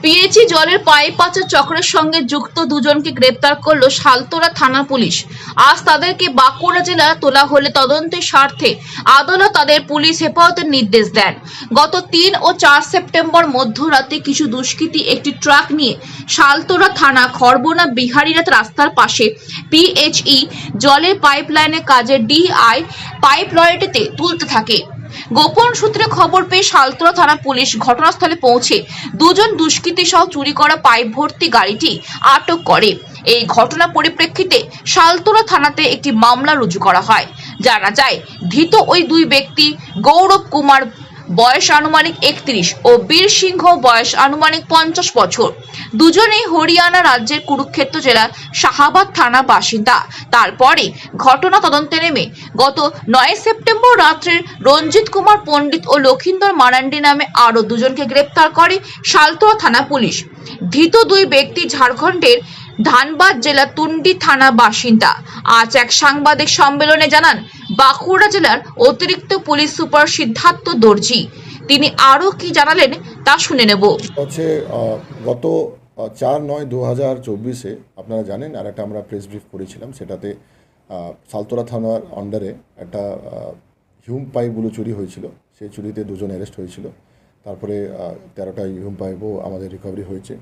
PHE জলের pipe পাচার চক্রের সঙ্গে যুক্ত দুজনকে গ্রেপ্তার করল সালতোরা থানা পুলিশ। আজ তাদেরকে বাঁকুড়া জেলায় তোলা হলে তদন্তের স্বার্থে আদালত তাদের পুলিশ হেফাজতের নির্দেশ দেন। গত 3 ও 4 সেপ্টেম্বর মধ্যরাতে কিছু দুষ্কৃতী একটি ট্রাক নিয়ে সালতোরা থানা খড়বোনা বিহারীনাথ রাস্তার পাশে পিএইচই জলের পাইপলাইনের কাজে ডিআই পাইপ লরিটিতে তুলতে থাকে। গোপন সূত্রে খবর পেয়ে সালতোরা থানা পুলিশ ঘটনাস্থলে পৌঁছে দুজন দুষ্কৃতী সহ চুরি করা পাইপ ভর্তি গাড়িটি আটক করে। এই ঘটনা পরিপ্রেক্ষিতে সালতোরা থানাতে একটি মামলা রুজু করা হয়। জানা যায়, ধৃত ওই দুই ব্যক্তি গৌরব কুমার বয়স আনুমানিক 31 ও বীর সিংহ বয়স আনুমানিক 50 বছর। দুজনেই হরিয়ানা রাজ্যের কুরুক্ষেত্র জেলার শাহাবাদ থানা বাসিন্দা। তারপরে ঘটনা তদন্তে নেমে গত 9 সেপ্টেম্বর রাত্রে রঞ্জিত কুমার পণ্ডিত ও লক্ষিন্দর মারান্ডি নামে আরো দুজনকে গ্রেপ্তার করে সালতোরা থানা পুলিশ। ধৃত দুই ব্যক্তি ঝাড়খণ্ডের ধানবাদ জেলা তুন্ডি থানা বাসিন্দা। আজ এক সাংবাদিক সম্মেলনে জানান বাঁকুড়া জেলার অতিরিক্ত পুলিশ সুপার সিদ্ধার্থ দর্জি। তিনি আরো কি জানালেন তা শুনে নেব। হচ্ছে গত 4/9/2024 আপনারা জানেন আর একটা আমরা প্রেস ব্রিফ করেছিলাম, সেটাতে সালতোরা থানার আন্ডারে একটা হিউম পাইপগুলো চুরি হয়েছিল। সেই চুরিতে দুজন অ্যারেস্ট হয়েছিল। তারপরে 13টা হিউম পাইপও আমাদের রিকভারি হয়েছে।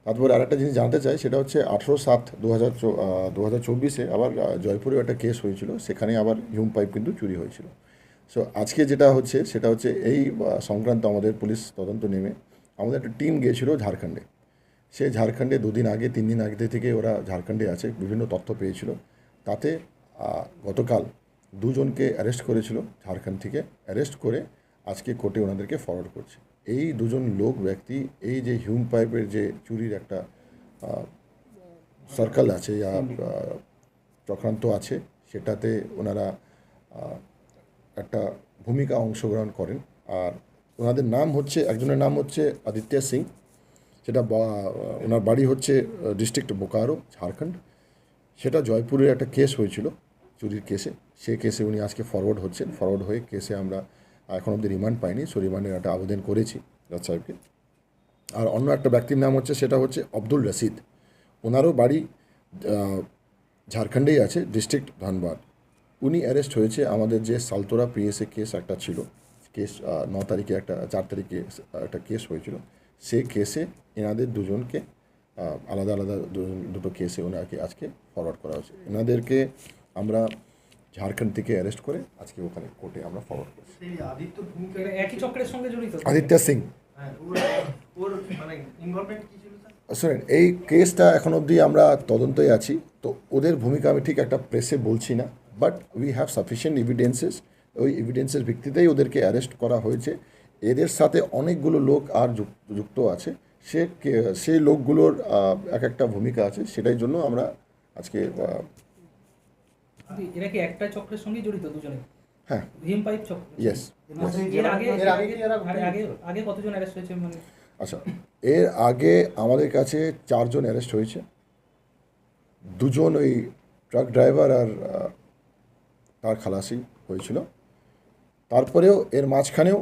তারপরে আরেকটা জিনিস জানতে চাই, সেটা হচ্ছে 18/7/2024 আবার জয়পুরেও একটা কেস হয়েছিল, সেখানে আবার হিউম পাইপ কিন্তু চুরি হয়েছিল। সো আজকে যেটা হচ্ছে সেটা হচ্ছে এই সংক্রান্ত আমাদের পুলিশ তদন্ত নেমে আমাদের একটা টিম গিয়েছিল ঝাড়খণ্ডে। সে ঝাড়খণ্ডে 2 দিন আগে 3 দিন আগে থেকে ওরা ঝাড়খণ্ডে আছে, বিভিন্ন তথ্য পেয়েছিল। তাতে গতকাল দুজনকে অ্যারেস্ট করেছিল ঝাড়খণ্ড থেকে। অ্যারেস্ট করে আজকে কোর্টে ওনাদেরকে ফরওয়ার্ড করছে। এই দুজন লোক ব্যক্তি এই যে হিউম পাইপের যে চুরির একটা সার্কেল আছে বা চক্রান্ত আছে, সেটাতে ওনারা একটা ভূমিকা অংশগ্রহণ করেন। আর ওনাদের নাম হচ্ছে, একজনের নাম হচ্ছে আদিত্য সিং, সেটা ওনার বাড়ি হচ্ছে ডিস্ট্রিক্ট বোকারো, ঝাড়খণ্ড। সেটা জয়পুরের একটা কেস হয়েছিল চুরির কেসে। সেই কেসে উনি আজকে ফরওয়ার্ড হচ্ছেন। ফরওয়ার্ড হয়ে কেসে আমরা এখন অবধি রিমান্ড পাইনি, সো রিমান্ডের একটা আবেদন করেছি জজ সাহেবকে। আর অন্য একটা ব্যক্তির নাম হচ্ছে, সেটা হচ্ছে আব্দুল রশিদ। ওনারও বাড়ি ঝাড়খণ্ডেই আছে, ডিস্ট্রিক্ট ধানবাদ। উনি অ্যারেস্ট হয়েছে আমাদের যে সালতোরা পিএসএ কেস একটা ছিল, কেস 9 তারিখে একটা 4 তারিখে একটা কেস হয়েছিল। সেই কেসে এনাদের দুজনকে আলাদা আলাদা দুটো কেসে ওনাকে আজকে ফরওয়ার্ড করা হয়েছে। এনাদেরকে আমরা ঝাড়খণ্ড থেকে অ্যারেস্ট করে আজকে ওখানে কোর্টে আমরা ফরওয়ার্ড করছি। একই চক্রের সঙ্গে জড়িত আদিত্য সিং। শুনেন, এই কেসটা এখন অবধি আমরা তদন্তই আছি, তো ওদের ভূমিকা আমি ঠিক একটা প্রেসে বলছি না, but we have sufficient evidences. ওই এভিডেন্সের ভিত্তিতেই ওদেরকে অ্যারেস্ট করা হয়েছে। এদের সাথে অনেকগুলো লোক আর যুক্ত আছে। সেই লোকগুলোর এক একটা ভূমিকা আছে, সেটাই জন্য আমরা আজকে এরা কি একটা চক্রের সঙ্গে জড়িত দুজনে? হ্যাঁ, হিম পাইপ চক্র। ইয়েস। আগে কতজন অ্যারেস্ট হয়েছে মানে? আচ্ছা, এর আগে আমাদের কাছে 4 জন অ্যারেস্ট হয়েছে। 2 জন ওই ট্রাক ড্রাইভার আর তার খালাসি হয়েছিল। তারপরেও এর মাঝখানেও